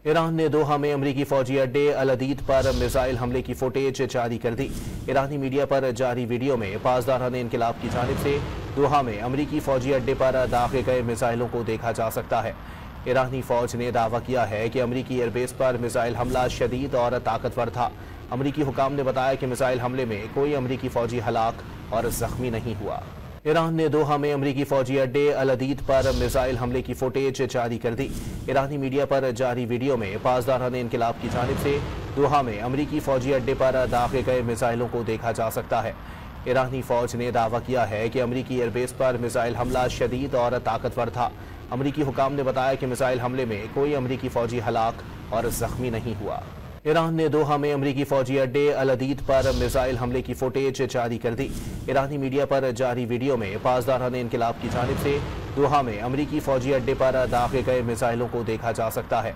Iran ने दोहा में अमरीकी फौजी अड्डे अल अदीद पर मिसाइल हमले की फुटेज जारी कर दी। ईरानी मीडिया पर जारी वीडियो में पासदारान इनकलाब की जानिब से दोहा में अमरीकी फौजी अड्डे पर दागे गए मिसाइलों को देखा जा सकता है। ईरानी फौज ने दावा किया है कि अमरीकी एयरबेस पर मिसाइल हमला शदीद और ताकतवर था। अमरीकी हुकाम ने बताया कि मिसाइल हमले में कोई अमरीकी फौजी हलाक और जख्मी नहीं हुआ। ईरान ने दोहा में अमरीकी फौजी अड्डे अल अदीद पर मिसाइल हमले की फुटेज जारी कर दी। ईरानी मीडिया पर जारी वीडियो में पासदारान इनकलाब की जानिब से दोहा में अमरीकी फौजी अड्डे पर दागे गए मिसाइलों को देखा जा सकता है। ईरानी फौज ने दावा किया है कि अमरीकी एयरबेस पर मिसाइल हमला शदीद और ताकतवर था। अमरीकी हुकाम ने बताया कि मिसाइल हमले में कोई अमरीकी फौजी हलाक और जख्मी नहीं हुआ। ईरान ने दोहा में अमरीकी फौजी अड्डे अल अदीद पर मिसाइल हमले की फुटेज जारी कर दी। ईरानी मीडिया पर जारी वीडियो में पासदारान इनकलाब की जानिब से दोहा में अमरीकी फौजी अड्डे पर दागे गए मिसाइलों को देखा जा सकता है।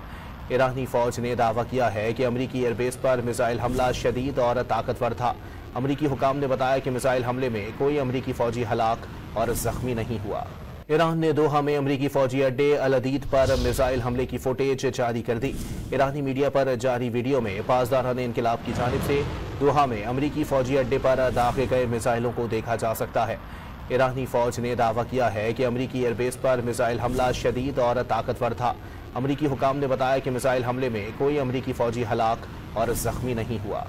ईरानी फौज ने दावा किया है कि अमरीकी एयरबेस पर मिसाइल हमला शदीद और ताकतवर था। अमरीकी हुकाम ने बताया कि मिसाइल हमले में कोई अमरीकी फौजी हलाक और जख्मी नहीं हुआ। ईरान ने दोहा में अमरीकी फौजी अड्डे अल अदीद पर मिसाइल हमले की फुटेज जारी कर दी। ईरानी मीडिया पर जारी वीडियो में पासदारान इनकलाब की जानिब से दोहा में अमरीकी फौजी अड्डे पर दागे गए मिसाइलों को देखा जा सकता है। ईरानी फौज ने दावा किया है कि अमरीकी एयरबेस पर मिसाइल हमला शदीद और ताकतवर था। अमरीकी हुकाम ने बताया कि मिसाइल हमले में कोई अमरीकी फौजी हलाक और जख्मी नहीं हुआ।